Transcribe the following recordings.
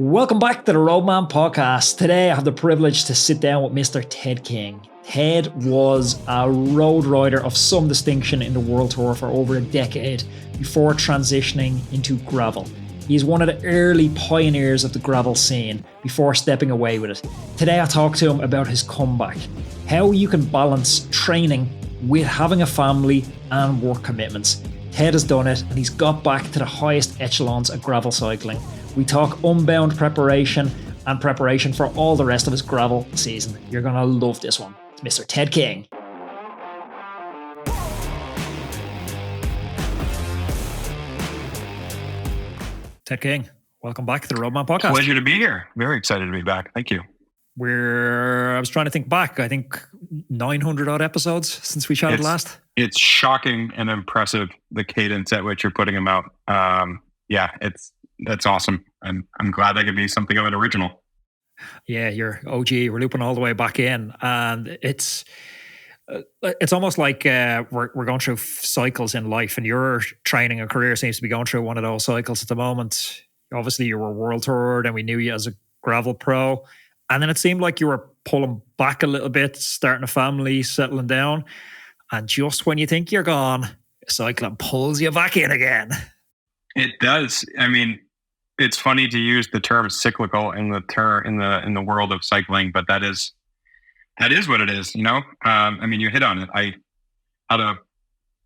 Welcome back to the Roadman podcast. Today I have the privilege to sit down with Mr. Ted King. Ted was a road rider of some distinction in the World Tour for over a decade before transitioning into gravel. He's one of the early pioneers of the gravel scene before stepping away with it. Today I talk to him about his comeback, how you can balance training with having a family and work commitments. Ted has done it and he's got back to the highest echelons of gravel cycling. We talk unbound preparation and preparation for all the rest of his gravel season. You're going to love this one. It's Mr. Ted King. Ted King, welcome back to the Roadman podcast. Pleasure to be here. Very excited to be back. Thank you. I was trying to think back. I think 900 odd episodes since we chatted last. It's shocking and impressive, the cadence at which you're putting them out. That's awesome. I'm glad I could be something of an original. Yeah, you're OG. We're looping all the way back in, and it's almost like we're going through cycles in life, and your training and career seems to be going through one of those cycles at the moment. Obviously, you were world toured, and we knew you as a gravel pro, and then it seemed like you were pulling back a little bit, starting a family, settling down, and just when you think you're gone, cycling pulls you back in again. It does. I mean, it's funny to use the term cyclical in the world of cycling, but that is what it is. You know, you hit on it. I had a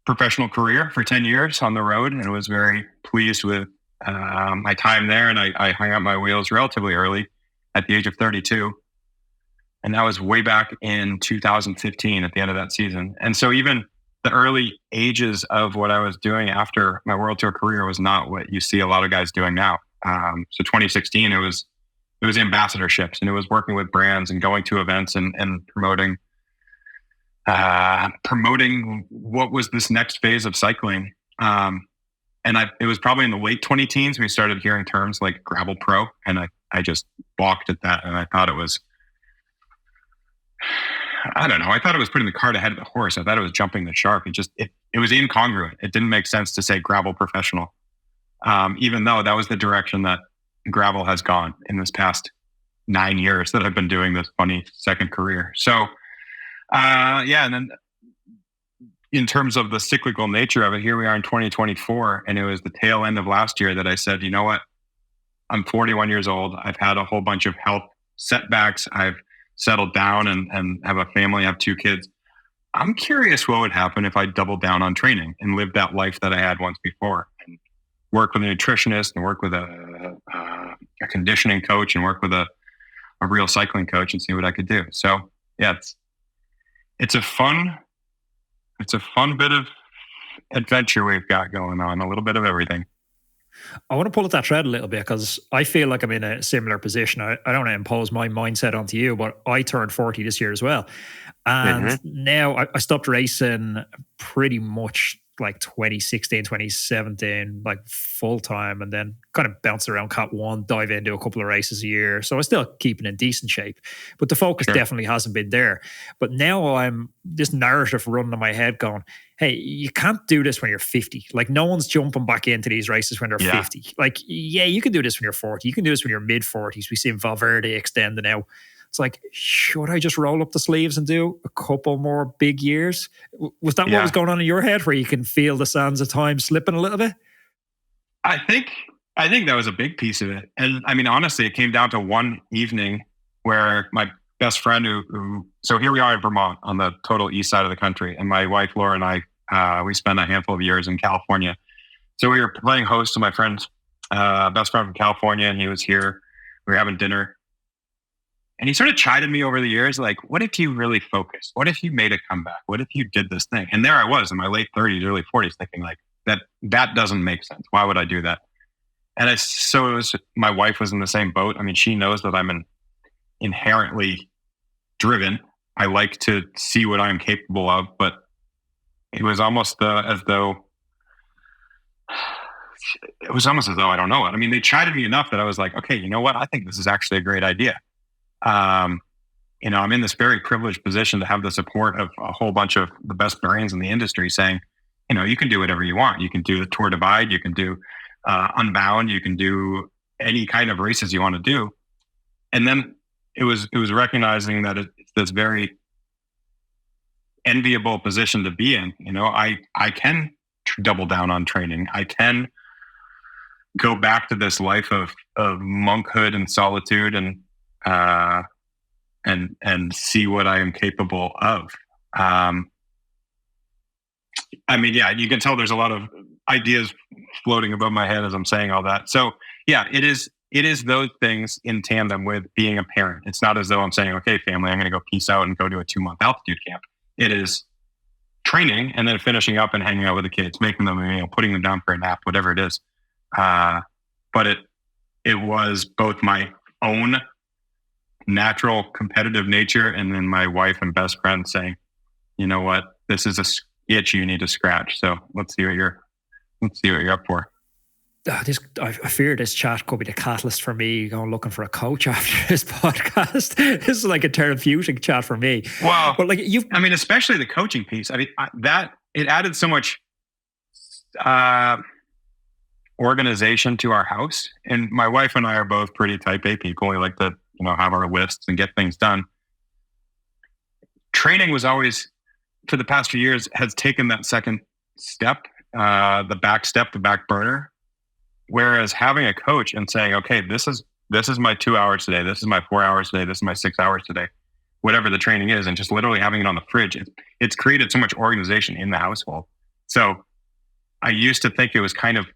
professional career for 10 years on the road, and was very pleased with my time there. And I hung out my wheels relatively early, at the age of 32, and that was way back in 2015 at the end of that season. And so even the early ages of what I was doing after my World Tour career was not what you see a lot of guys doing now. So 2016, it was ambassadorships, and it was working with brands and going to events and promoting what was this next phase of cycling. It was probably in the late 2010s we started hearing terms like gravel pro, and I just balked at that, and I thought it was, I don't know. I thought it was putting the cart ahead of the horse. I thought it was jumping the shark. It was incongruent. It didn't make sense to say gravel professional, even though that was the direction that gravel has gone in this past 9 years that I've been doing this funny second career. So, and then in terms of the cyclical nature of it, here we are in 2024, and it was the tail end of last year that I said, you know what? I'm 41 years old. I've had a whole bunch of health setbacks. I've settled down and have a family, have 2 kids. I'm curious what would happen if I doubled down on training and lived that life that I had once before, and work with a nutritionist and work with a conditioning coach and work with a real cycling coach and see what I could do. So yeah, it's a fun bit of adventure we've got going on, a little bit of everything. I want to pull at that thread a little bit because I feel like I'm in a similar position. I don't want to impose my mindset onto you, but I turned 40 this year as well. And now I stopped racing pretty much like 2016, 2017, like full time, and then kind of bounced around Cat 1, dive into a couple of races a year. So I still keeping in decent shape, but the focus definitely hasn't been there. But now I'm this narrative running in my head going, hey, you can't do this when you're 50. Like, no one's jumping back into these races when they're 50. Like, yeah, you can do this when you're 40. You can do this when you're mid 40s. We see Valverde extending now. It's like, should I just roll up the sleeves and do a couple more big years? Was that what was going on in your head, where you can feel the sands of time slipping a little bit? I think that was a big piece of it. And I mean, honestly, it came down to one evening where my best friend so here we are in Vermont on the total east side of the country. And my wife, Laura, and I, we spent a handful of years in California. So we were playing host to my friend's best friend from California, and he was here. We were having dinner. And he sort of chided me over the years, like, what if you really focused? What if you made a comeback? What if you did this thing? And there I was in my late 30s, early 40s, thinking like, that doesn't make sense. Why would I do that? And my wife was in the same boat. I mean, she knows that I'm inherently driven. I like to see what I'm capable of, but it was almost as though I don't know it. I mean, they chided me enough that I was like, okay, you know what? I think this is actually a great idea. I'm in this very privileged position to have the support of a whole bunch of the best brains in the industry saying, you can do whatever you want. You can do the Tour Divide. You can do Unbound. You can do any kind of races you want to do. And then it was recognizing that it's this very enviable position to be in. I can double down on training. I can go back to this life of monkhood and solitude and see what I am capable of. You can tell there's a lot of ideas floating above my head as I'm saying all that. So yeah, it is those things in tandem with being a parent. It's not as though I'm saying, okay, family, I'm going to go peace out and go to a 2-month altitude camp. It is training and then finishing up and hanging out with the kids, making them, putting them down for a nap, whatever it is. But it was both my own natural competitive nature and then my wife and best friend saying, you know what, this is a itch you need to scratch. So let's see what you're up for. I fear this chat could be the catalyst for me going looking for a coach after this podcast. This is like a therapeutic chat for me. Well, but especially the coaching piece. That it added so much organization to our house. And my wife and I are both pretty type A people. We like to, have our lists and get things done. Training was always, for the past few years, has taken that second step, the back burner. Whereas having a coach and saying, okay, this is my 2 hours today, this is my 4 hours today, this is my 6 hours today, whatever the training is, and just literally having it on the fridge, it's created so much organization in the household. So I used to think it was kind of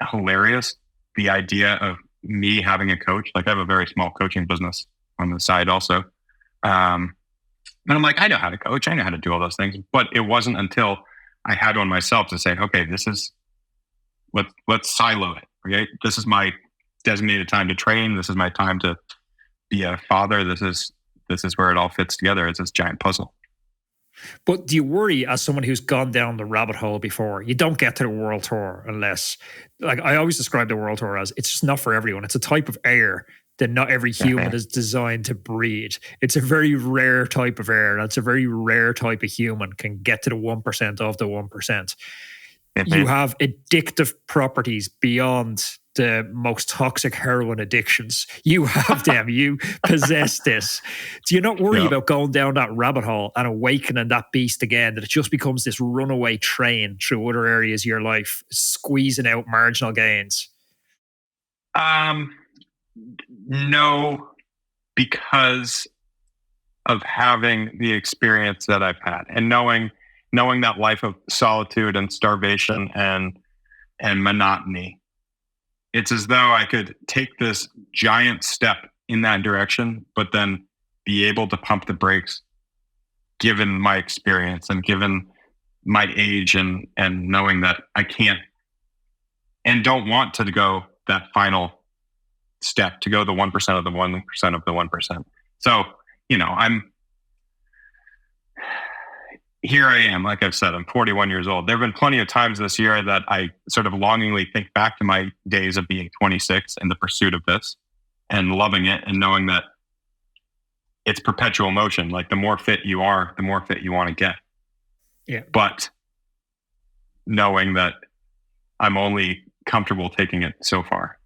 hilarious, the idea of me having a coach. Like I have a very small coaching business on the side also. And I'm like, I know how to coach, I know how to do all those things. But it wasn't until I had one myself to say, okay, let's silo it. Okay, this is my designated time to train. This is my time to be a father. This is where it all fits together. It's this giant puzzle. But do you worry, as someone who's gone down the rabbit hole before, you don't get to the world tour unless, like I always describe the world tour as, it's just not for everyone. It's a type of air that not every human is designed to breathe. It's a very rare type of air. That's a very rare type of human can get to the 1% of the 1%. You have addictive properties beyond the most toxic heroin addictions. You have them. You possess this. Do you not worry about going down that rabbit hole and awakening that beast again, that it just becomes this runaway train through other areas of your life, squeezing out marginal gains? No, because of having the experience that I've had and knowing that life of solitude and starvation and monotony. It's as though I could take this giant step in that direction, but then be able to pump the brakes given my experience and given my age and knowing that I can't and don't want to go that final step to go the 1% of the 1% of the 1%. So, here I am, like I've said, I'm 41 years old. There have been plenty of times this year that I sort of longingly think back to my days of being 26 in the pursuit of this and loving it and knowing that it's perpetual motion. Like the more fit you are, the more fit you want to get. Yeah. But knowing that I'm only comfortable taking it so far.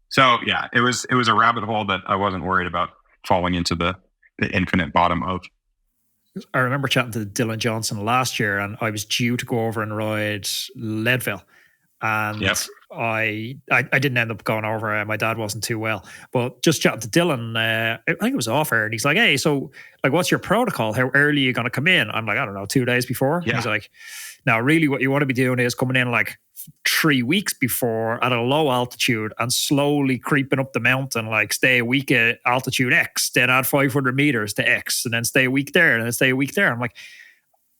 So yeah, it was a rabbit hole that I wasn't worried about falling into the infinite bottom of. I remember chatting to Dylan Johnson last year, and I was due to go over and ride Leadville, and I didn't end up going over. My dad wasn't too well, but just chatting to Dylan, I think it was off air, and he's like, "Hey, so like, what's your protocol? How early are you going to come in?" I'm like, "I don't know, 2 days before." Yeah. He's like, "Now, really, what you want to be doing is coming in like 3 weeks before at a low altitude and slowly creeping up the mountain, like stay a week at altitude X, then add 500 meters to X, and then stay a week there, and then stay a week there." I'm like,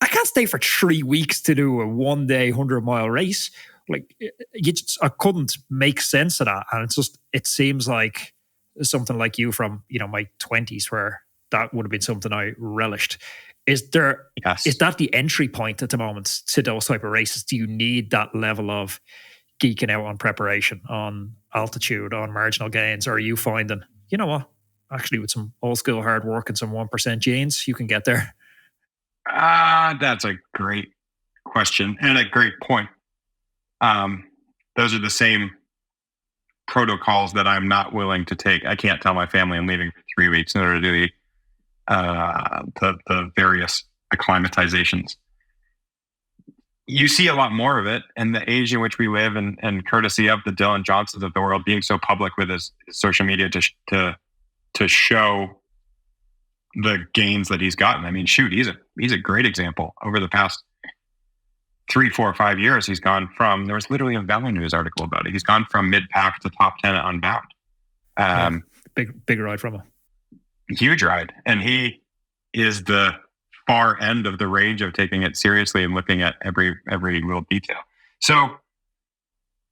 I can't stay for 3 weeks to do a 1 day 100-mile race. Like, I couldn't make sense of that. And it seems like something like you from, my 20s, where that would have been something I relished. Is that the entry point at the moment to those type of races? Do you need that level of geeking out on preparation, on altitude, on marginal gains? Or are you finding, you know what, actually with some old school hard work and some 1% genes, you can get there? That's a great question and a great point. Those are the same protocols that I'm not willing to take. I can't tell my family I'm leaving for 3 weeks in order to do the various acclimatizations. You see a lot more of it, and the age in which we live, and courtesy of the Dylan Johnsons of the world being so public with his social media to show the gains that he's gotten. I mean, shoot, he's a great example. Over the past 3, 4, 5 years, he's gone from, there was literally a Velo News article about it. He's gone from mid-pack to top 10 at Unbound. Big ride from him. Huge ride. And he is the far end of the range of taking it seriously and looking at every little detail. So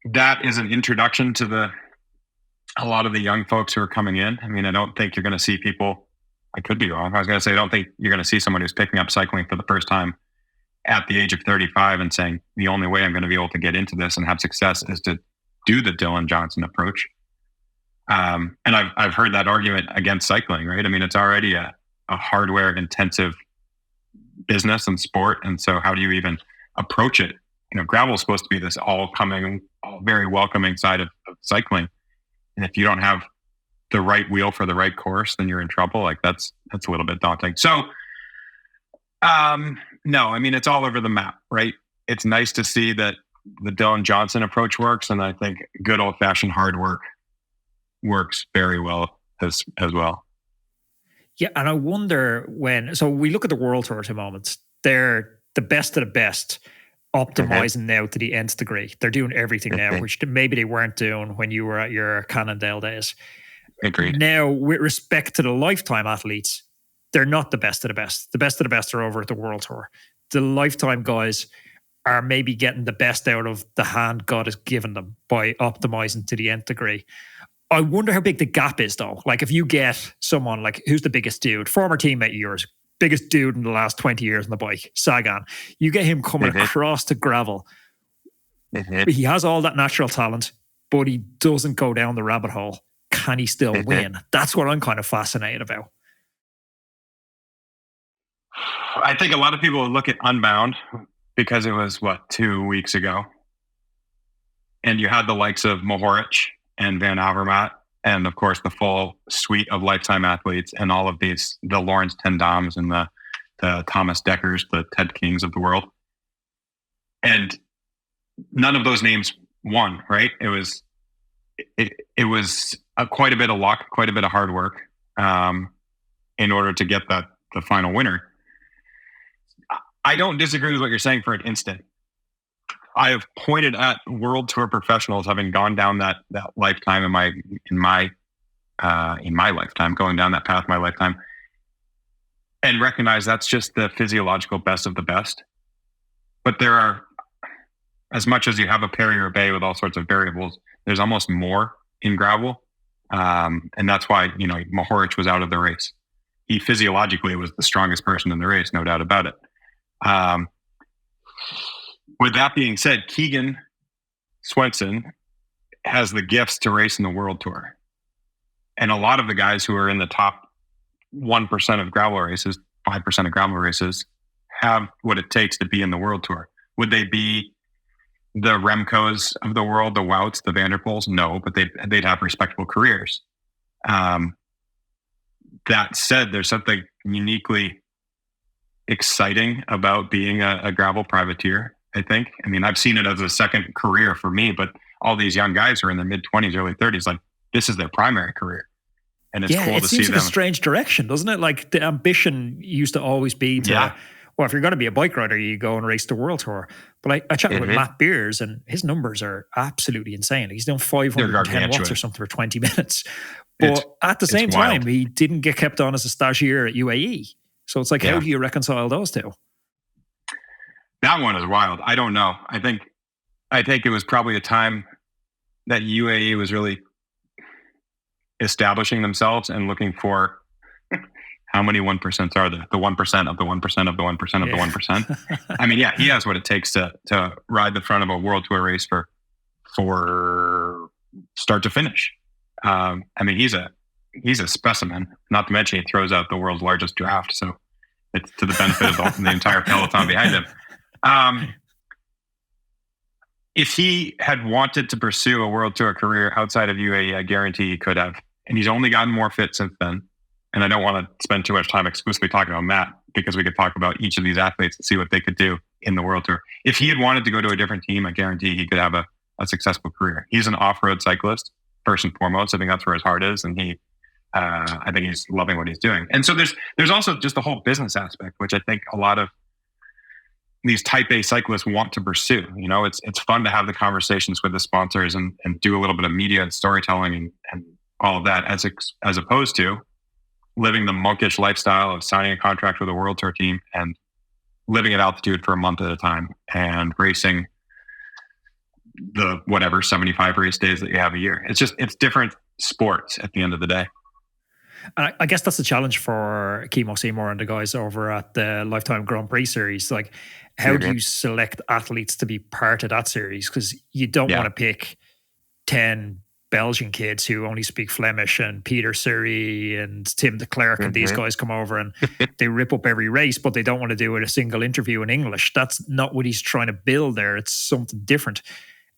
that is an introduction to a lot of the young folks who are coming in. I mean, I don't think you're going to see people, I could be wrong. I was going to say, I don't think you're going to see someone who's picking up cycling for the first time at the age of 35 and saying, the only way I'm going to be able to get into this and have success is to do the Dylan Johnson approach. And I've heard that argument against cycling, right? I mean, it's already a hardware intensive business and sport. And so how do you even approach it? Gravel is supposed to be this all very welcoming side of cycling. And if you don't have the right wheel for the right course, then you're in trouble. Like that's a little bit daunting. So, no, I mean, it's all over the map, right? It's nice to see that the Dylan Johnson approach works. And I think good old fashioned hard work works very well as well. Yeah. And I wonder so we look at the World Tour at the moment, they're the best of the best, optimizing now to the nth degree. They're doing everything now, which maybe they weren't doing when you were at your Cannondale days. Agreed. Now, with respect to the lifetime athletes, they're not the best of the best. The best of the best are over at the World Tour. The lifetime guys are maybe getting the best out of the hand God has given them by optimizing to the nth degree. I wonder how big the gap is, though. Like, if you get someone like, who's the biggest dude? Former teammate of yours, biggest dude in the last 20 years on the bike, Sagan. You get him coming across to gravel. He has all that natural talent, but he doesn't go down the rabbit hole. Can he still win? That's what I'm kind of fascinated about. I think a lot of people look at Unbound because it was, 2 weeks ago. And you had the likes of Mohoric and Van Avermaet, and of course the full suite of lifetime athletes, and all of these, the Lawrence ten Dams and the Thomas Deckers, the Ted Kings of the world. And none of those names won, right? It was quite a bit of luck, quite a bit of hard work in order to get the final winner. I don't disagree with what you're saying for an instant. I have pointed at World Tour professionals having gone down that lifetime in my lifetime, going down that path in my lifetime, and recognize that's just the physiological best of the best. But there are, as much as you have a Perry or a Bay with all sorts of variables, there's almost more in gravel, and that's why Mohoric was out of the race. He physiologically was the strongest person in the race, no doubt about it. With that being said, Keegan Swenson has the gifts to race in the World Tour. And a lot of the guys who are in the top 1% of gravel races, 5% of gravel races, have what it takes to be in the World Tour. Would they be the Remcos of the world, the Wouts, the Vanderpools? No, but they'd have respectable careers. That said, there's something uniquely exciting about being a gravel privateer, I think. I mean, I've seen it as a second career for me, but all these young guys who are in their mid-20s, early 30s, like, this is their primary career. And it's cool to see them. Yeah, it seems like a strange direction, doesn't it? Like, the ambition used to always be to, well, if you're going to be a bike rider, you go and race the World Tour. But I chatted with Matt Beers, and his numbers are absolutely insane. He's doing 510 watts or something for 20 minutes. But at the same time, he didn't get kept on as a stagiaire at UAE. So it's like, how do you reconcile those two? That one is wild. I don't know. I think it was probably a time that UAE was really establishing themselves and looking for how many 1% are there? The 1% of the 1% of the 1% of the 1%. I mean, he has what it takes to ride the front of a World Tour race for start to finish. I mean, he's a specimen. Not to mention, he throws out the world's largest draft, so it's to the benefit of the entire peloton behind him. if he had wanted to pursue a World Tour career outside of UAE, I guarantee he could have. And he's only gotten more fit since then. And I don't want to spend too much time exclusively talking about Matt, because we could talk about each of these athletes and see what they could do in the World Tour. If he had wanted to go to a different team, I guarantee he could have a successful career. He's an off-road cyclist, first and foremost. I think that's where his heart is. And I think he's loving what he's doing. And so there's also just the whole business aspect, which I think a lot of these type A cyclists want to pursue. It's fun to have the conversations with the sponsors and do a little bit of media and storytelling and all of that, as opposed to living the monkish lifestyle of signing a contract with a World Tour team and living at altitude for a month at a time and racing the 75 race days that you have a year. It's different sports at the end of the day. I guess that's the challenge for Kimo Seymour and the guys over at the Lifetime Grand Prix series. Like, how do you select athletes to be part of that series? Because you don't want to pick 10 Belgian kids who only speak Flemish and Peter Suri and Tim de Klerk and these guys come over and they rip up every race, but they don't want to do a single interview in English. That's not what he's trying to build there. It's something different.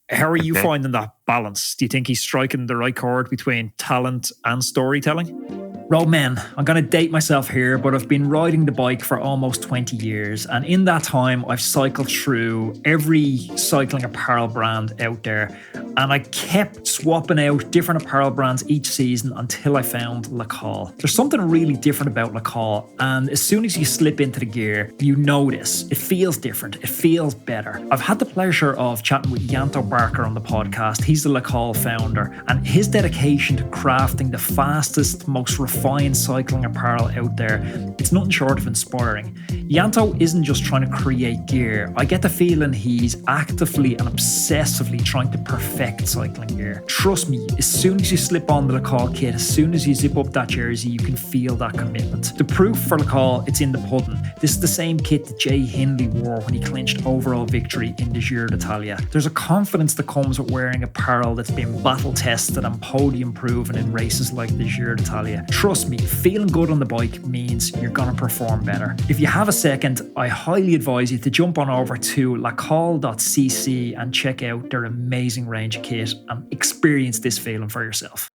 How are you finding that balance? Do you think he's striking the right chord between talent and storytelling? Roadman, I'm going to date myself here, but I've been riding the bike for almost 20 years. And in that time, I've cycled through every cycling apparel brand out there. And I kept swapping out different apparel brands each season until I found LeCol. There's something really different about LeCol. And as soon as you slip into the gear, you notice it feels different. It feels better. I've had the pleasure of chatting with Yanto Barker on the podcast. He's the LeCol founder. And his dedication to crafting the fastest, most refined cycling apparel out there, it's nothing short of inspiring. Yanto isn't just trying to create gear. I get the feeling he's actively and obsessively trying to perfect cycling gear. Trust me, as soon as you slip on the LeCol kit, as soon as you zip up that jersey, you can feel that commitment. The proof for LeCol, it's in the pudding. This is the same kit that Jay Hindley wore when he clinched overall victory in the Giro d'Italia. There's a confidence that comes with wearing apparel that's been battle tested and podium proven in races like the Giro d'Italia. Trust me, feeling good on the bike means you're going to perform better. If you have a second, I highly advise you to jump on over to lecol.cc and check out their amazing range of kit and experience this feeling for yourself.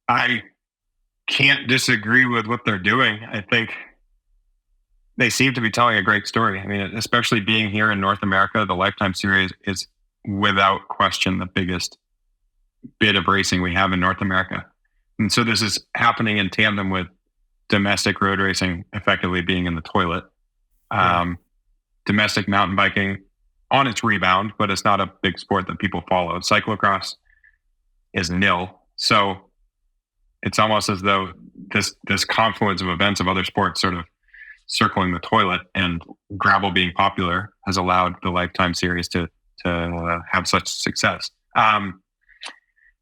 I can't disagree with what they're doing. I think they seem to be telling a great story. I mean, especially being here in North America, the Lifetime Series is without question the biggest bit of racing we have in North America. And so this is happening in tandem with domestic road racing effectively being in the toilet. Domestic mountain biking on its rebound, but it's not a big sport that people follow. Cyclocross is nil. So it's almost as though this confluence of events of other sports sort of circling the toilet, and gravel being popular has allowed the Lifetime Series to have such success.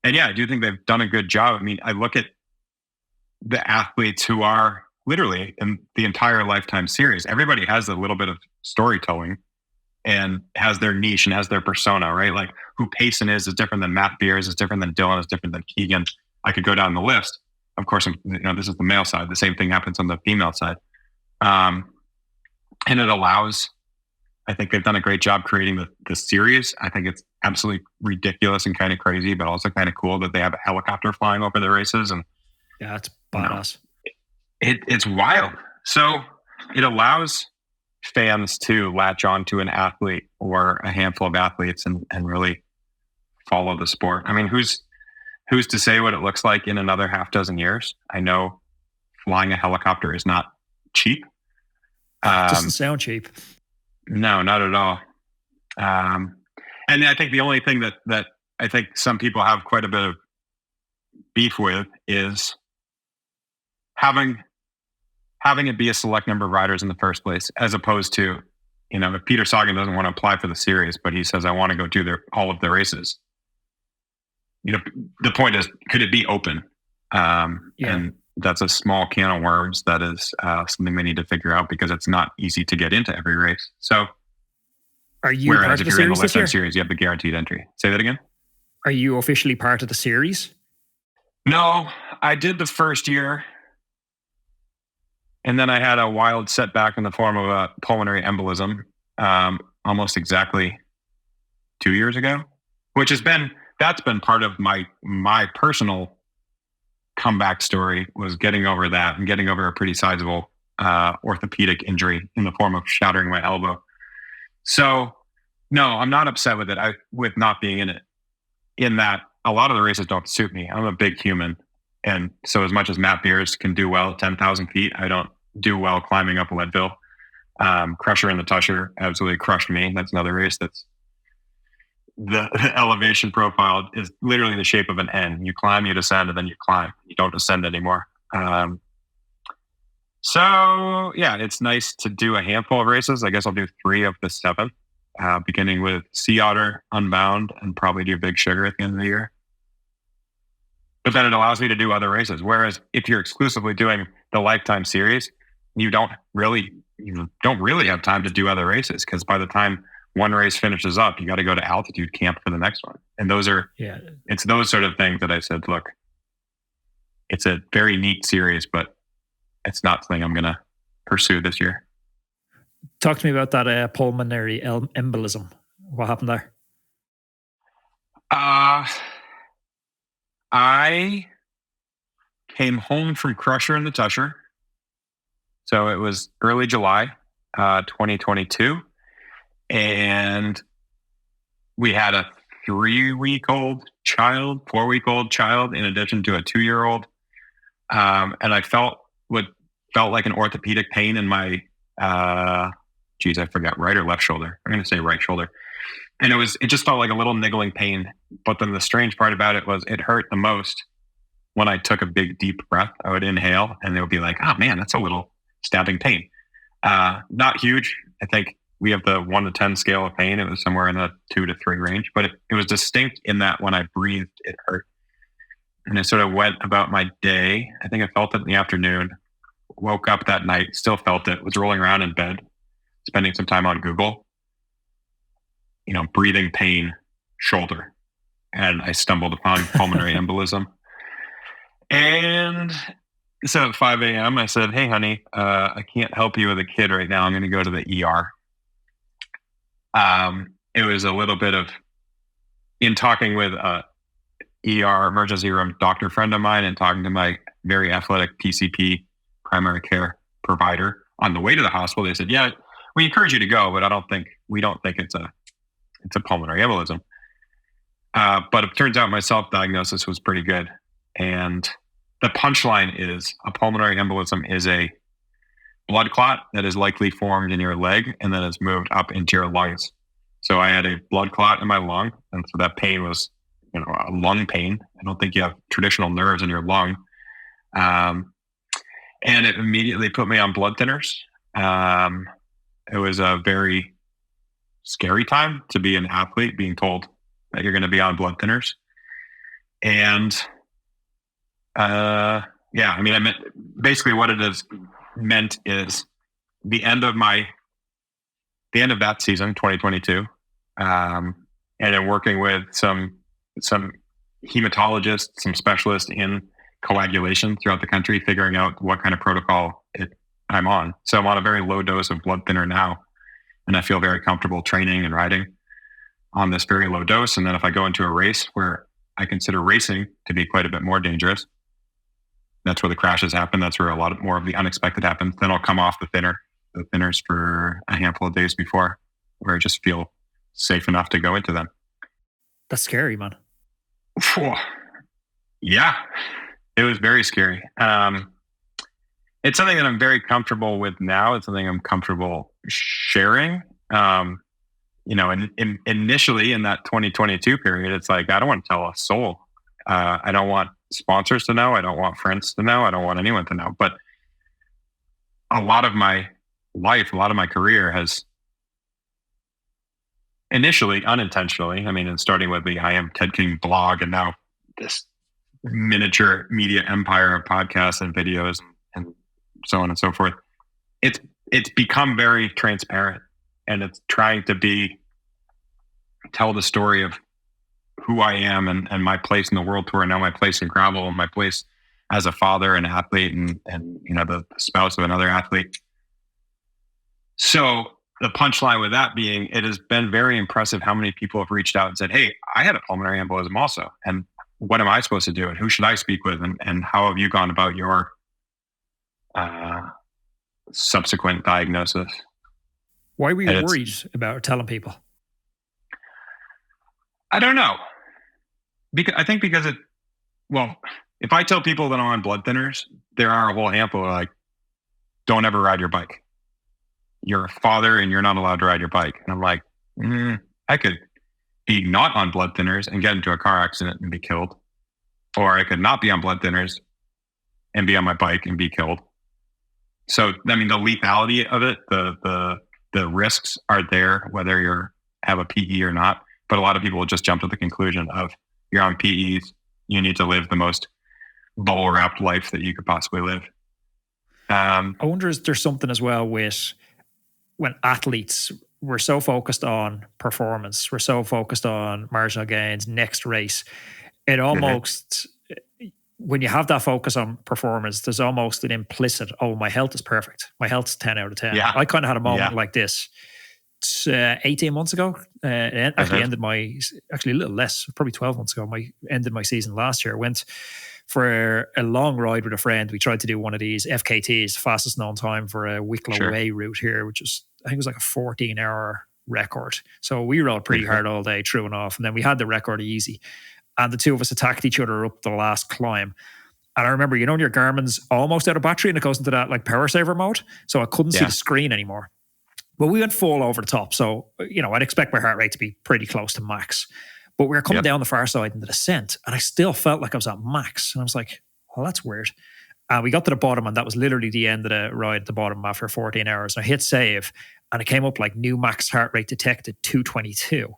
And yeah, I do think they've done a good job. I mean, I look at the athletes who are literally in the entire Lifetime Series. Everybody has a little bit of storytelling and has their niche and has their persona, right? Like who Payson is different than Matt Beers, is different than Dylan, is different than Keegan. I could go down the list. Of course, this is the male side. The same thing happens on the female side. And it allows, I think they've done a great job creating the series. I think it's absolutely ridiculous and kind of crazy, but also kind of cool that they have a helicopter flying over the races. And yeah, it's badass. It's wild. So it allows fans to latch on to an athlete or a handful of athletes and really follow the sport. I mean, who's to say what it looks like in another half dozen years? I know flying a helicopter is not cheap. It doesn't sound cheap. No, not at all. And I think the only thing that I think some people have quite a bit of beef with is having it be a select number of riders in the first place, as opposed to, if Peter Sagan doesn't want to apply for the series, but he says, I want to go do all of the races. The point is, could it be open? And that's a small can of worms. That is something they need to figure out, because it's not easy to get into every race. So, are you part of the series this year? Series, you have the guaranteed entry. Say that again. Are you officially part of the series? No, I did the first year, and then I had a wild setback in the form of a pulmonary embolism, almost exactly 2 years ago, which that's been part of my personal comeback story, was getting over that and getting over a pretty sizable orthopedic injury in the form of shattering my elbow. So no, I'm not upset with it. With not being in it, in that a lot of the races don't suit me. I'm a big human. And so as much as Matt Beers can do well at 10,000 feet, I don't do well climbing up Leadville. Crusher in the Tusher absolutely crushed me. That's another race that's the elevation profile is literally the shape of an N. You climb, you descend, and then you climb. You don't descend anymore. So yeah, it's nice to do a handful of races. I guess I'll do 3 of the 7, beginning with Sea Otter, Unbound, and probably do Big Sugar at the end of the year. But then it allows me to do other races. Whereas if you're exclusively doing the Lifetime Series, you don't really have time to do other races, because by the time one race finishes up, you got to go to altitude camp for the next one. And it's those sort of things that I said, look, it's a very neat series, but it's not something I'm going to pursue this year. Talk to me about that pulmonary embolism. What happened there? I came home from Crusher in the Tusher. So it was early July, 2022. And we had a 3-week-old child, 4-week-old child, in addition to a 2-year-old. And I felt what felt like an orthopedic pain in my, I forgot, right or left shoulder. I'm going to say right shoulder. And it just felt like a little niggling pain. But then the strange part about it was it hurt the most when I took a big, deep breath. I would inhale and it would be like, oh man, that's a little stabbing pain. Not huge. I think we have the 1 to 10 scale of pain. It was somewhere in the 2 to 3 range, but it was distinct in that when I breathed, it hurt. And I sort of went about my day. I think I felt it in the afternoon, woke up that night, still felt it, was rolling around in bed, spending some time on Google, breathing pain, shoulder. And I stumbled upon pulmonary embolism. And so at 5 a.m., I said, hey, honey, I can't help you with a kid right now. I'm going to go to the ER. It was a little bit of, in talking with a ER emergency room doctor friend of mine and talking to my very athletic PCP primary care provider on the way to the hospital, they said, yeah, we encourage you to go, but we don't think it's a pulmonary embolism. But it turns out my self-diagnosis was pretty good. And the punchline is a pulmonary embolism is a blood clot that is likely formed in your leg and then it's moved up into your lungs. So I had a blood clot in my lung. And so that pain was, a lung pain. I don't think you have traditional nerves in your lung. And it immediately put me on blood thinners. It was a very scary time to be an athlete, being told that you're going to be on blood thinners. And basically what it has meant is the end of that season, 2022, and then working with some hematologists, some specialists in coagulation throughout the country, figuring out what kind of protocol I'm on. So I'm on a very low dose of blood thinner now, and I feel very comfortable training and riding on this very low dose. And then if I go into a race where I consider racing to be quite a bit more dangerous, that's where the crashes happen. That's where a lot more of the unexpected happens. Then I'll come off the thinners for a handful of days before, where I just feel safe enough to go into them. That's scary, man. Yeah, it was very scary. It's something that I'm very comfortable with now. It's something I'm comfortable sharing. Initially in that 2022 period, it's like, I don't want to tell a soul. I don't want sponsors to know. I don't want friends to know. I don't want anyone to know. But a lot of my life, a lot of my career has initially, unintentionally, and starting with the I Am Ted King blog, and now this miniature media empire of podcasts and videos and so on and so forth. It's become very transparent, and it's trying to tell the story of who I am and my place in the world tour, and now my place in gravel, and my place as a father and athlete and the spouse of another athlete. So the punchline with that being, it has been very impressive how many people have reached out and said, hey, I had a pulmonary embolism also. And what am I supposed to do? And who should I speak with? And how have you gone about your subsequent diagnosis? Why were you worried about telling people? I don't know. Because if I tell people that I'm on blood thinners, there are a whole handful of like, don't ever ride your bike. You're a father and you're not allowed to ride your bike. And I'm like, I could be not on blood thinners and get into a car accident and be killed. Or I could not be on blood thinners and be on my bike and be killed. So, I mean, the lethality of it, the risks are there, whether you have a PE or not. But a lot of people will just jump to the conclusion of, you're on PEs, you need to live the most bubble wrapped life that you could possibly live. I wonder, is there something as well with when athletes, we're so focused on performance, we're so focused on marginal gains, next race, it almost, when you have that focus on performance, there's almost an implicit, oh, my health is perfect. My health's 10 out of 10. Yeah. I kind of had a moment like this 18 months ago. Actually ended actually a little less, probably 12 months ago, ended my season last year. I went for a long ride with a friend. We tried to do one of these FKTs, fastest known time for a Wicklow Way route here, which is, I think it was like a 14-hour record. So we rode pretty hard all day, through and off. And then we had the record easy. And the two of us attacked each other up the last climb. And I remember, your Garmin's almost out of battery and it goes into that like power saver mode. So I couldn't see the screen anymore. But we went full over the top. So, I'd expect my heart rate to be pretty close to max. But we were coming down the far side in the descent, and I still felt like I was at max. And I was like, well, that's weird. And we got to the bottom, and that was literally the end of the ride at the bottom after 14 hours. And I hit save, and it came up like new max heart rate detected 222.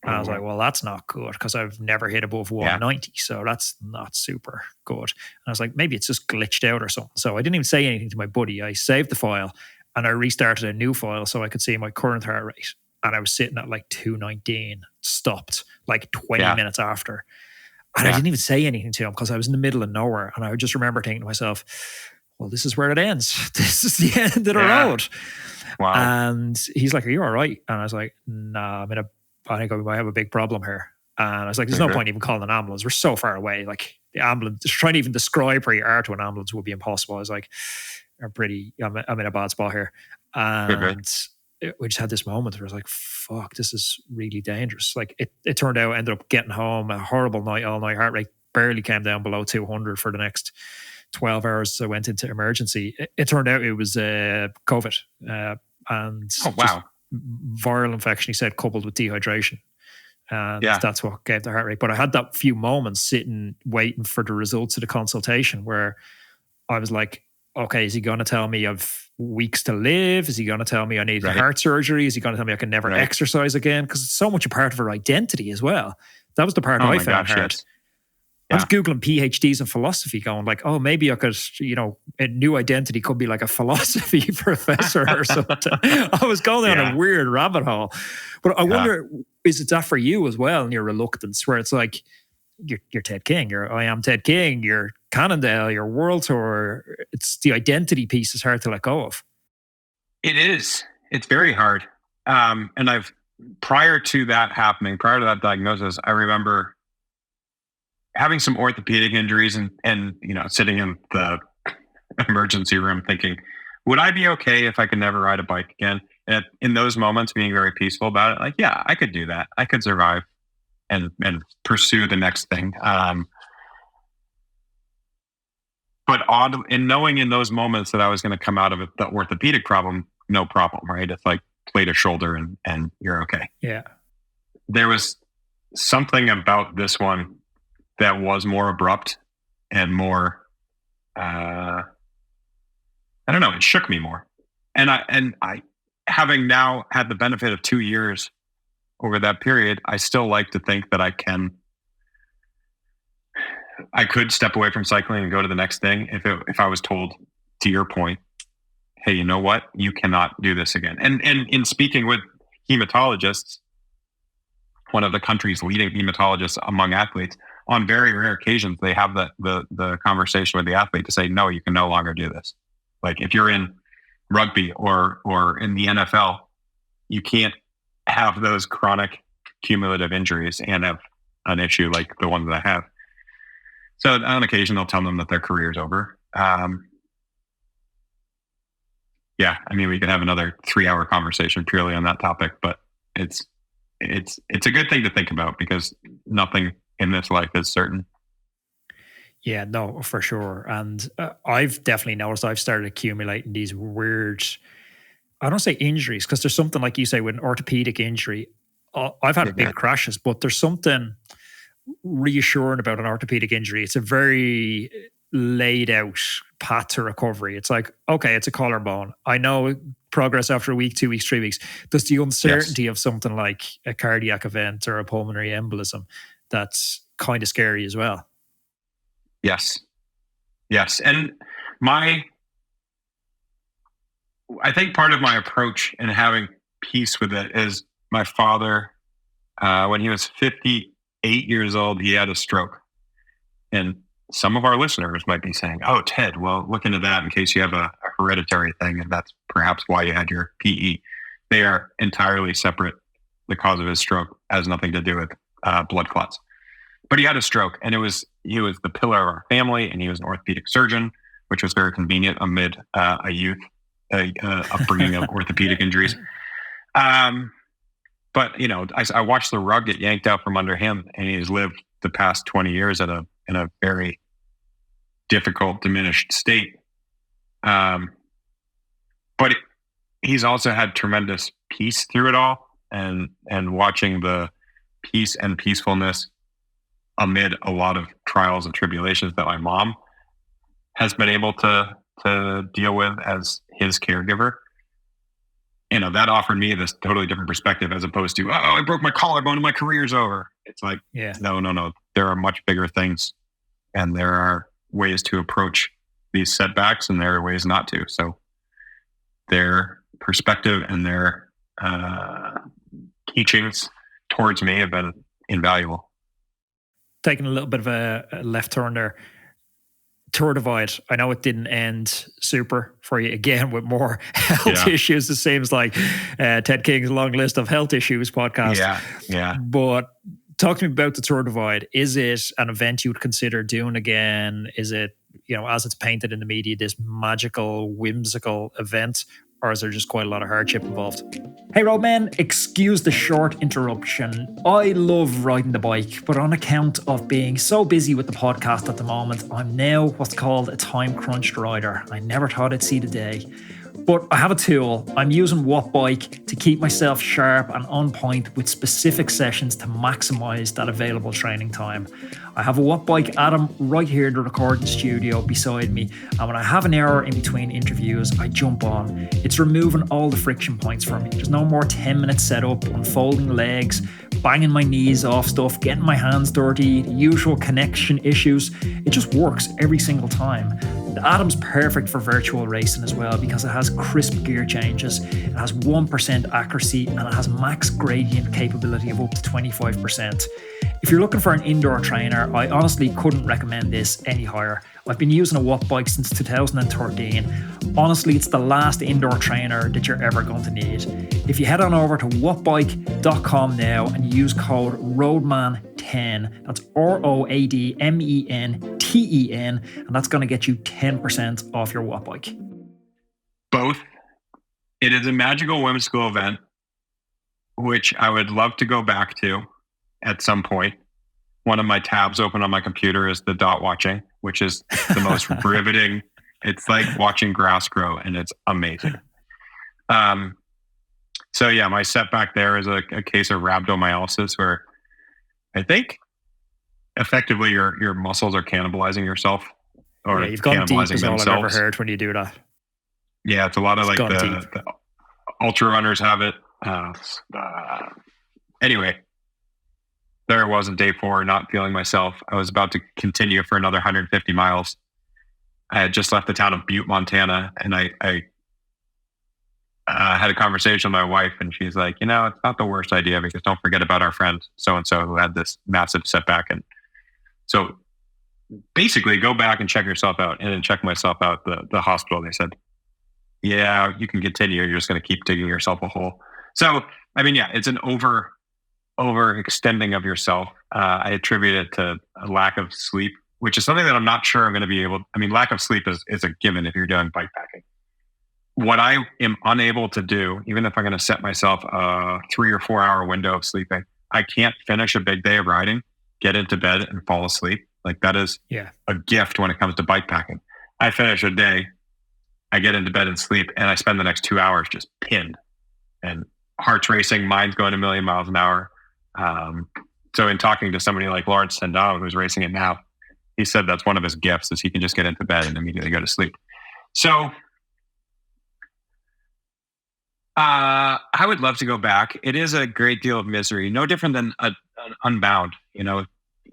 And I was like, well, that's not good, because I've never hit above 190. So that's not super good. And I was like, maybe it's just glitched out or something. So I didn't even say anything to my buddy. I saved the file, and I restarted a new file so I could see my current heart rate. And I was sitting at like 219, stopped like 20 minutes after. And I didn't even say anything to him because I was in the middle of nowhere. And I just remember thinking to myself, well, this is where it ends. This is the end of the road. Wow. And he's like, are you all right? And I was like, nah, I think I might have a big problem here. And I was like, there's no point even calling an ambulance. We're so far away. Like the ambulance, trying to even describe where you are to an ambulance would be impossible. I was like, I'm in a bad spot here. And we just had this moment where I was like, fuck, this is really dangerous. Like it turned out I ended up getting home, a horrible night, all night, heart rate barely came down below 200 for the next 12 hours. So I went into emergency. It turned out it was COVID. And viral infection, he said, coupled with dehydration. And that's what gave the heart rate. But I had that few moments sitting, waiting for the results of the consultation where I was like, okay, is he going to tell me I've weeks to live? Is he going to tell me I need heart surgery? Is he going to tell me I can never exercise again? Because it's so much a part of our identity as well. That was the part I found hard. Yes. I was Googling PhDs in philosophy going like, oh, maybe I could, a new identity could be like a philosophy professor or something. I was going down a weird rabbit hole. But I wonder, is it that for you as well in your reluctance where it's like, you're Ted King, I am Ted King, you're Cannondale, your world tour, it's the identity piece is hard to let go of. It is. It's very hard. And prior to that happening, prior to that diagnosis, I remember having some orthopedic injuries and sitting in the emergency room thinking, would I be okay if I could never ride a bike again? And in those moments, being very peaceful about it, like, yeah, I could do that. I could survive and pursue the next thing. But in knowing in those moments that I was going to come out of it, the orthopedic problem, no problem, right? It's like plate a shoulder and you're okay. Yeah. There was something about this one that was more abrupt and more, I don't know, it shook me more. And I having now had the benefit of 2 years over that period, I still like to think that I could step away from cycling and go to the next thing if I was told, to your point, hey, you know what? You cannot do this again. And in speaking with hematologists, one of the country's leading hematologists among athletes, on very rare occasions, they have the conversation with the athlete to say, no, you can no longer do this. Like if you're in rugby or in the NFL, you can't have those chronic cumulative injuries and have an issue like the one that I have. So on occasion, I'll tell them that their career's over. Yeah, I mean, we could have another 3-hour conversation purely on that topic, but it's a good thing to think about because nothing in this life is certain. Yeah, no, for sure. And I've definitely noticed I've started accumulating these weird, I don't say injuries, because there's something like you say with an orthopedic injury. I've had big crashes, but there's something reassuring about an orthopedic injury. It's a very laid out path to recovery. It's like, okay, it's a collarbone. I know progress after a week, 2 weeks, 3 weeks. There's the uncertainty of something like a cardiac event or a pulmonary embolism that's kind of scary as well. Yes. And I think part of my approach in having peace with it is my father, when he was 58 years old, he had a stroke. And some of our listeners might be saying, oh, Ted, well, look into that in case you have a hereditary thing. And that's perhaps why you had your PE. They are entirely separate. The cause of his stroke has nothing to do with blood clots. But he had a stroke, and he was the pillar of our family, and he was an orthopedic surgeon, which was very convenient amid a upbringing of orthopedic injuries. But I watched the rug get yanked out from under him, and he's lived the past 20 years in a very difficult, diminished state. But he's also had tremendous peace through it all, and watching the peace and peacefulness amid a lot of trials and tribulations that my mom has been able to deal with as his caregiver. That offered me this totally different perspective as opposed to, oh, I broke my collarbone and my career's over. It's like, no. There are much bigger things, and there are ways to approach these setbacks, and there are ways not to. So their perspective and their teachings towards me have been invaluable. Taking a little bit of a left turn there. Tour Divide, I know it didn't end super for you again with more health issues. It seems like Ted King's long list of health issues podcast. Yeah. But talk to me about the Tour Divide. Is it an event you would consider doing again? Is it, as it's painted in the media, this magical, whimsical event? Or is there just quite a lot of hardship involved? Hey Roadman, excuse the short interruption. I love riding the bike, but on account of being so busy with the podcast at the moment, I'm now what's called a time-crunched rider. I never thought I'd see the day. But I have a tool. I'm using Wattbike to keep myself sharp and on point with specific sessions to maximize that available training time. I have a Wattbike Atom right here in the recording studio beside me, and when I have an hour in between interviews, I jump on. It's removing all the friction points for me. There's no more 10-minute setup, unfolding legs, banging my knees off stuff, getting my hands dirty, the usual connection issues. It just works every single time. The Atom's perfect for virtual racing as well because it has crisp gear changes, it has 1% accuracy, and it has max gradient capability of up to 25%. If you're looking for an indoor trainer, I honestly couldn't recommend this any higher. I've been using a Wattbike since 2013. Honestly, it's the last indoor trainer that you're ever going to need. If you head on over to wattbike.com now and use code ROADMAN10, that's ROADMENTEN, and that's going to get you 10% off your Wattbike. Both. It is a magical whimsical event, which I would love to go back to at some point. One of my tabs open on my computer is the dot watching, which is the most riveting. It's like watching grass grow, and it's amazing. So yeah, my setback there is a case of rhabdomyolysis, where I think effectively your muscles are cannibalizing yourself, or you've gone deep is all I've ever heard when you do that. Yeah, it's a lot of like the ultra runners have it. Anyway, there I was on day 4, not feeling myself. I was about to continue for another 150 miles. I had just left the town of Butte, Montana, and I had a conversation with my wife, and she's like, it's not the worst idea because don't forget about our friend so-and-so who had this massive setback. And so basically go back and check yourself out. And then check myself out the hospital. They said, yeah, you can continue. You're just going to keep digging yourself a hole. So, I mean, yeah, it's an overextending of yourself. I attribute it to a lack of sleep, which is something that I'm not sure I'm going to be able. I mean, lack of sleep is a given if you're doing bike packing. What I am unable to do, even if I'm going to set myself a 3 or 4 hour window of sleeping, I can't finish a big day of riding, get into bed and fall asleep. Like that is a gift when it comes to bike packing. I finish a day, I get into bed and sleep, and I spend the next 2 hours just pinned and heart's racing, mind's going a million miles an hour. So in talking to somebody like Lawrence Sendao, who's racing it now, he said that's one of his gifts is he can just get into bed and immediately go to sleep. So I would love to go back. It is a great deal of misery, no different than an Unbound. You know,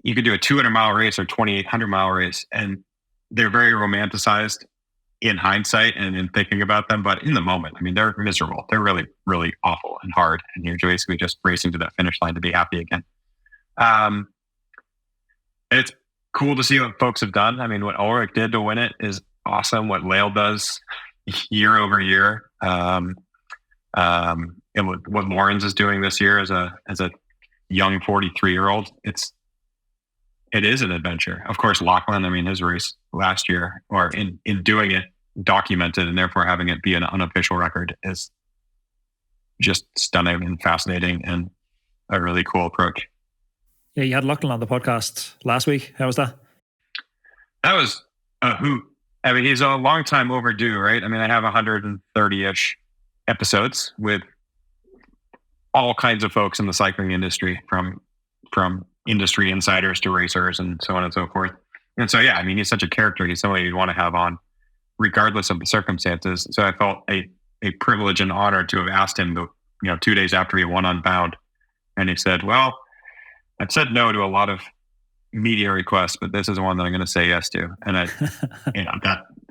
you could do a 200-mile race or 2,800-mile race, and they're very romanticized in hindsight and in thinking about them. But in the moment, I mean, they're miserable. They're really, really awful and hard. And you're basically just racing to that finish line to be happy again. It's cool to see what folks have done. I mean, what Ulrich did to win it is awesome. What Lael does year over year. And what Lawrence is doing this year as a young 43-year-old, it is an adventure. Of course, Lachlan, I mean, his race last year, or in doing it, documented and therefore having it be an unofficial record is just stunning and fascinating and a really cool approach. Yeah, you had Lachlan on the podcast last week. How was that? That was a hoot. I mean, he's a long time overdue, right? I mean, I have 130-ish episodes with all kinds of folks in the cycling industry, from industry insiders to racers and so on and so forth. And so, yeah, I mean, he's such a character. He's somebody you'd want to have on regardless of the circumstances. So I felt a privilege and honor to have asked him, 2 days after he won Unbound. And he said, well, I've said no to a lot of media requests, but this is one that I'm going to say yes to. And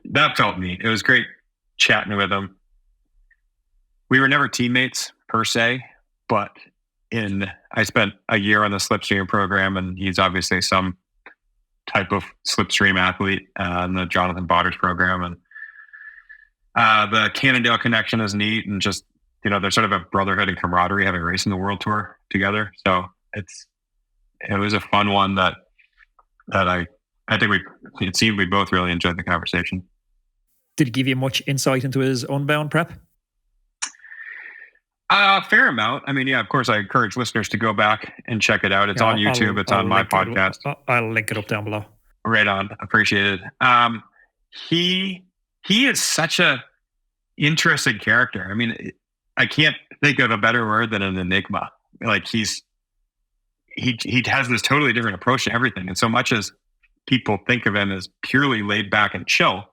that felt neat. It was great chatting with him. We were never teammates per se, but I spent a year on the Slipstream program, and he's obviously some type of Slipstream athlete in the Jonathan Botters program. And the Cannondale connection is neat, and just, there's sort of a brotherhood and camaraderie having raced in the World Tour together. So it was a fun one that I think it seemed we both really enjoyed the conversation. Did it give you much insight into his Unbound prep? Fair amount. I mean, yeah, of course, I encourage listeners to go back and check it out. It's on YouTube. It's on my podcast. I'll link it up down below. Right on. Appreciate it. He is such a interesting character. I mean, I can't think of a better word than an enigma. Like he has this totally different approach to everything. And so much as people think of him as purely laid back and chill,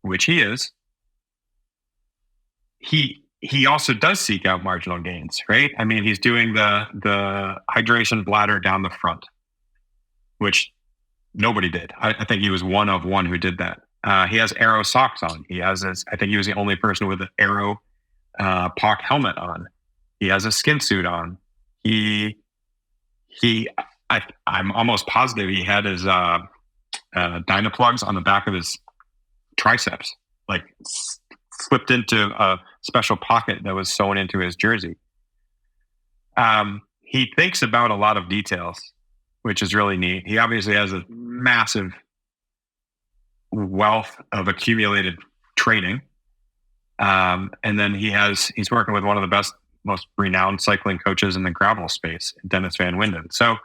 which he is, he also does seek out marginal gains, right? I mean, he's doing the hydration bladder down the front, which nobody did. I think he was one of one who did that. He has Aero socks on. I think he was the only person with an Aero POC helmet on. He has a skin suit on. I'm almost positive he had his Dynaplugs on the back of his triceps, like slipped into a special pocket that was sewn into his jersey. He thinks about a lot of details, which is really neat. He obviously has a massive wealth of accumulated training. And then he's working with one of the best, most renowned cycling coaches in the gravel space, Dennis Van Winden. So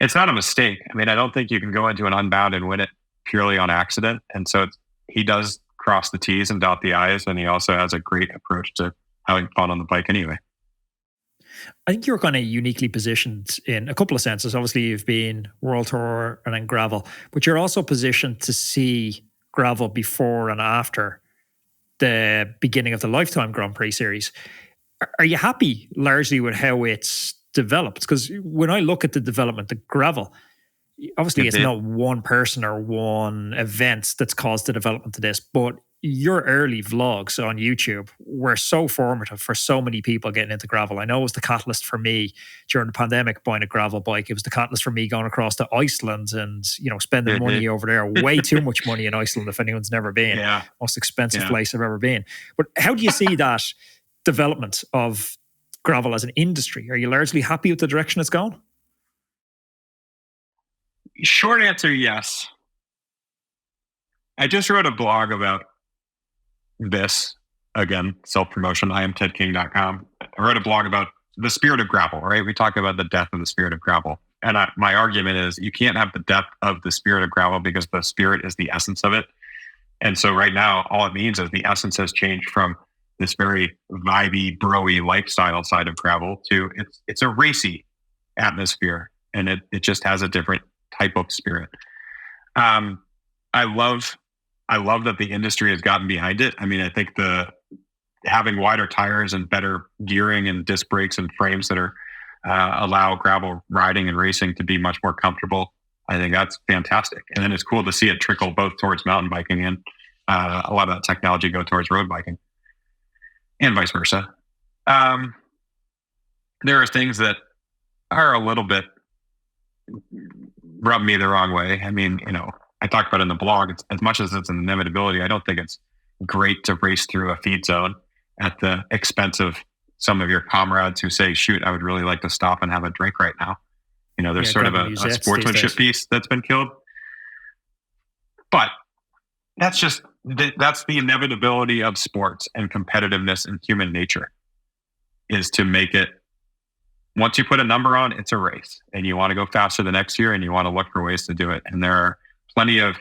it's not a mistake. I mean, I don't think you can go into an Unbound and win it purely on accident. And so he does cross the T's and dot the I's, and he also has a great approach to having fun on the bike anyway. I think you're kind of uniquely positioned in a couple of senses. Obviously, you've been World Tour and then gravel, but you're also positioned to see gravel before and after the beginning of the Lifetime Grand Prix series. Are you happy largely with how it's developed? Because when I look at the development of gravel, obviously it's not one person or one event that's caused the development of this, but your early vlogs on YouTube were so formative for so many people getting into gravel. I know it was the catalyst for me during the pandemic buying a gravel bike. It was the catalyst for me going across to Iceland and, spending money over there. Way too much money in Iceland if anyone's never been. Yeah. Most expensive place I've ever been. But how do you see that development of gravel as an industry? Are you largely happy with the direction it's going? Short answer, yes. I just wrote a blog about this. Again, self-promotion, iamtedking.com. I wrote a blog about the spirit of gravel, right? We talk about the death of the spirit of gravel. And my argument is you can't have the death of the spirit of gravel because the spirit is the essence of it. And so right now, all it means is the essence has changed from this very vibey, broy lifestyle side of gravel to it's a racy atmosphere, and it just has a different type of spirit. I love that the industry has gotten behind it. I mean, I think having wider tires and better gearing and disc brakes and frames that are allow gravel riding and racing to be much more comfortable, I think that's fantastic. And then it's cool to see it trickle both towards mountain biking and a lot of that technology go towards road biking and vice versa. There are things that are a little bit rub me the wrong way. I mean, I talked about it in the blog. It's, as much as it's an inevitability, I don't think it's great to race through a feed zone at the expense of some of your comrades who say, shoot, I would really like to stop and have a drink right now. There's sort of a sportsmanship piece that's been killed. But that's the inevitability of sports and competitiveness and human nature, is to make it, once you put a number on, it's a race, and you want to go faster the next year, and you want to look for ways to do it. And there are plenty of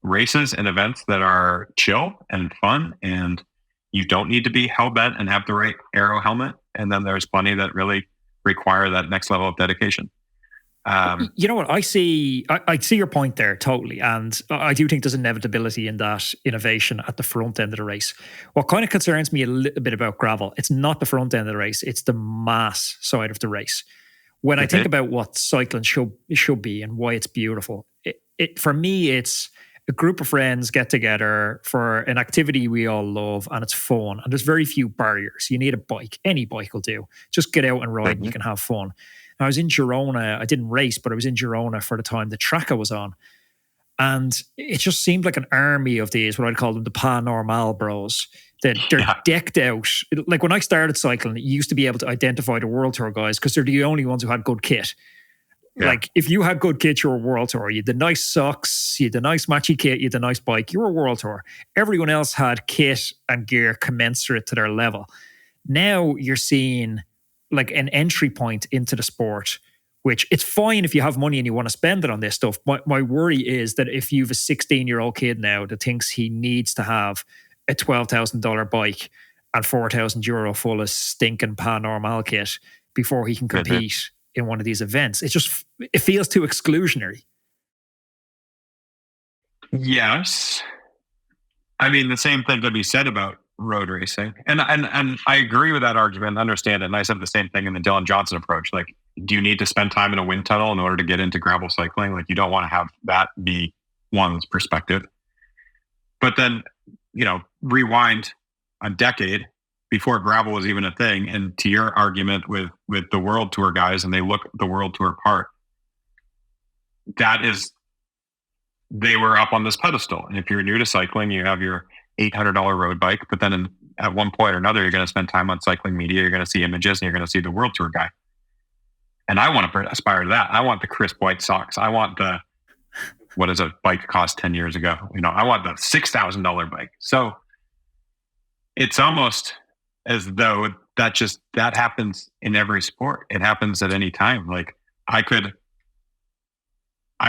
races and events that are chill and fun, and you don't need to be hell-bent and have the right aero helmet. And then there's plenty that really require that next level of dedication. You know what? I see your point there totally. And I do think there's inevitability in that innovation at the front end of the race. What kind of concerns me a little bit about gravel, it's not the front end of the race, it's the mass side of the race. When I think about what cycling should be and why it's beautiful, for me, it's a group of friends get together for an activity we all love, and it's fun. And there's very few barriers. You need a bike. Any bike will do. Just get out and ride and you can have fun. I was in Girona. I didn't race, but I was in Girona for the time the Tracker was on. And it just seemed like an army of these, what I'd call them, the Pan-Normal bros. They're decked out. Like when I started cycling, you used to be able to identify the World Tour guys because they're the only ones who had good kit. Yeah. Like if you had good kit, you were a World Tour. You had the nice socks, you had the nice matchy kit, you had the nice bike, you were a World Tour. Everyone else had kit and gear commensurate to their level. Now you're seeing like an entry point into the sport, which it's fine if you have money and you want to spend it on this stuff. My worry is that if you have a 16-year-old kid now that thinks he needs to have a $12,000 bike and €4,000 full of stinking Pan-Normal kit before he can compete in one of these events, it feels too exclusionary. Yes. I mean, the same thing could be said about road racing. And I agree with that argument, understand it. And I said the same thing in the Dylan Johnson approach. Like, do you need to spend time in a wind tunnel in order to get into gravel cycling? Like, you don't want to have that be one's perspective. But then, rewind a decade before gravel was even a thing. And to your argument with the World Tour guys, and they look the World Tour part, they were up on this pedestal. And if you're new to cycling, you have your $800 road bike, but then at one point or another, you're going to spend time on cycling media, you're going to see images, and you're going to see the World Tour guy. And I want to aspire to that. I want the crisp white socks. I want what does a bike cost 10 years ago? I want the $6,000 bike. So it's almost as though that happens in every sport. It happens at any time. Like I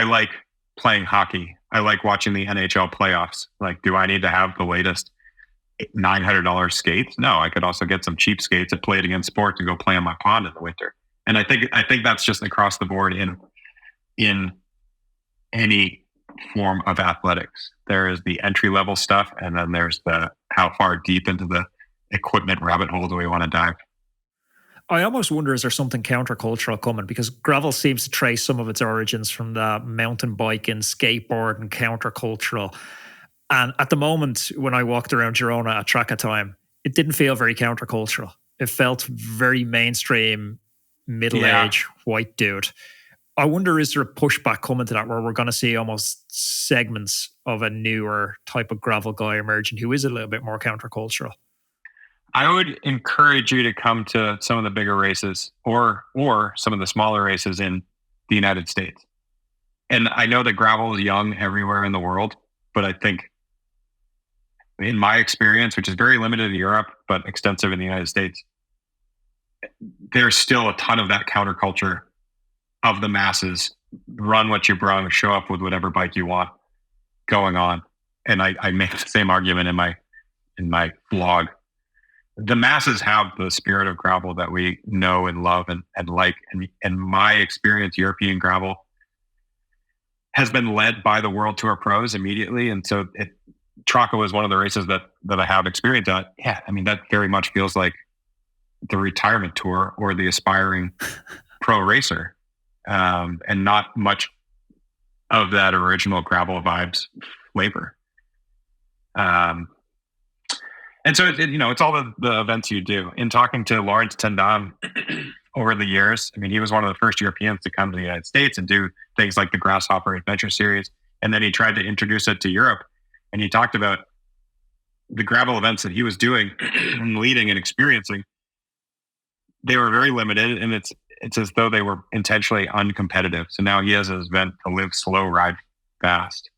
like playing hockey. I like watching the NHL playoffs. Like, do I need to have the latest $900 skates? No, I could also get some cheap skates and play it against sports and go play on my pond in the winter. And I think that's just across the board in any form of athletics. There is the entry level stuff, and then there's the how far deep into the equipment rabbit hole do we want to dive. I almost wonder, is there something countercultural coming? Because gravel seems to trace some of its origins from the mountain bike and skateboard and countercultural. And at the moment, when I walked around Girona at Tracker time, it didn't feel very countercultural. It felt very mainstream, middle-aged, white dude. I wonder, is there a pushback coming to that where we're going to see almost segments of a newer type of gravel guy emerging who is a little bit more countercultural? I would encourage you to come to some of the bigger races or some of the smaller races in the United States. And I know that gravel is young everywhere in the world, but I think in my experience, which is very limited in Europe, but extensive in the United States, there's still a ton of that counterculture of the masses. Run what you brung, show up with whatever bike you want going on. And I make the same argument in my blog. The masses have the spirit of gravel that we know and love and like. And my experience, European gravel has been led by the World Tour pros immediately. And so Traco was one of the races that I have experience at. Yeah, I mean, that very much feels like the retirement tour or the aspiring pro racer, and not much of that original gravel vibes flavor. And so, it's all the events you do. In talking to Lawrence Tendam over the years, I mean, he was one of the first Europeans to come to the United States and do things like the Grasshopper Adventure Series. And then he tried to introduce it to Europe. And he talked about the gravel events that he was doing and leading and experiencing. They were very limited, and it's as though they were intentionally uncompetitive. So now he has his event to live slow, ride fast,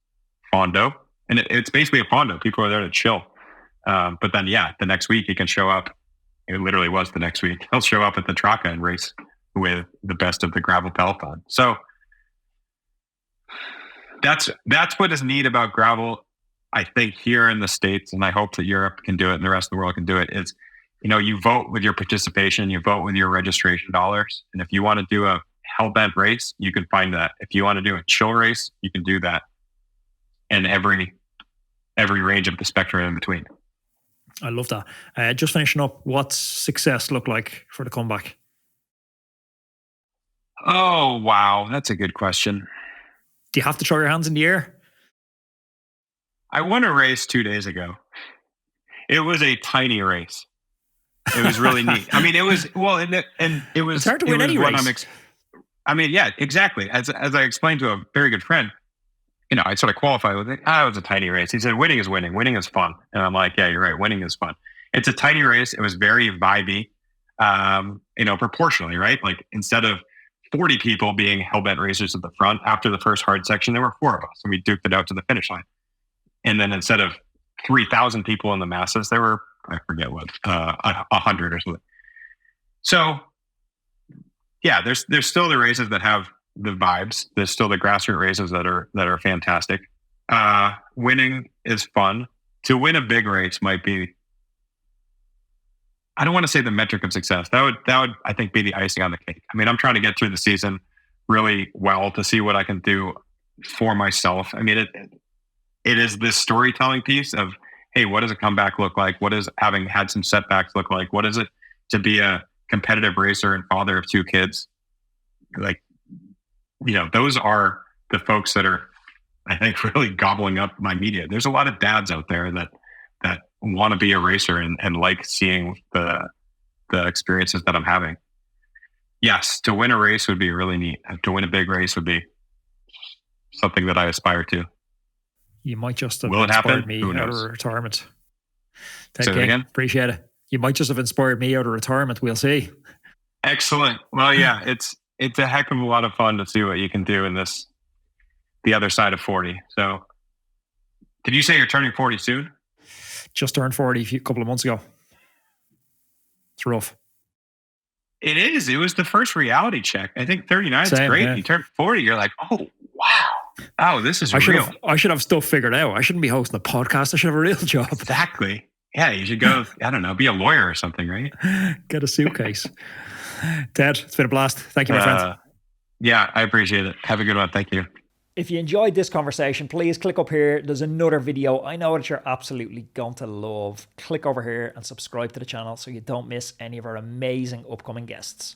Fondo. And it's basically a Fondo. People are there to chill. But then, the next week he can show up. It literally was the next week. He'll show up at the Traca and race with the best of the gravel peloton. So that's what is neat about gravel. I think here in the States, and I hope that Europe can do it and the rest of the world can do it, is, you vote with your participation, you vote with your registration dollars. And if you want to do a hell-bent race, you can find that. If you want to do a chill race, you can do that. And every range of the spectrum in between. I love that. Just finishing up, what's success look like for the comeback? Oh, wow. That's a good question. Do you have to throw your hands in the air? I won a race 2 days ago. It was a tiny race. It was really neat. I mean, it was, and it was, it's hard to win any race. Yeah, exactly. As I explained to a very good friend, I sort of qualified with it. It was a tiny race. He said, winning is winning. Winning is fun. And I'm like, yeah, you're right. Winning is fun. It's a tiny race. It was very vibey, proportionally, right? Like instead of 40 people being hell-bent racers at the front, after the first hard section, there were 4 of us, and we duked it out to the finish line. And then instead of 3,000 people in the masses, there were, I forget what, 100 or something. So, yeah, there's still the races that have the vibes. There's still the grassroots races that are fantastic. Winning is fun. To win a big race might be, I don't want to say the metric of success. That would I think be the icing on the cake. I mean, I'm trying to get through the season really well to see what I can do for myself. I mean, it is this storytelling piece of, hey, what does a comeback look like? What does having had some setbacks look like? What is it to be a competitive racer and father of 2 kids? Like, those are the folks that are, I think, really gobbling up my media. There's a lot of dads out there that want to be a racer and like seeing the experiences that I'm having. Yes, to win a race would be really neat. To win a big race would be something that I aspire to. You might just have inspired me out of retirement. Say that again? Appreciate it. You might just have inspired me out of retirement. We'll see. Excellent. Well, yeah, it's a heck of a lot of fun to see what you can do in the other side of 40. So, did you say you're turning 40 soon? Just turned 40 a couple of months ago. It's rough. It is. It was the first reality check. I think 39 is great. Yeah. You turn 40, you're like, oh, wow. Oh, this is real. I should have stuff figured out. I shouldn't be hosting a podcast. I should have a real job. Exactly. Yeah, you should go, I don't know, be a lawyer or something, right? Get a suitcase. Ted, it's been a blast. Thank you, my friend. Yeah, I appreciate it. Have a good one. Thank you. If you enjoyed this conversation, please click up here. There's another video I know that you're absolutely going to love. Click over here and subscribe to the channel so you don't miss any of our amazing upcoming guests.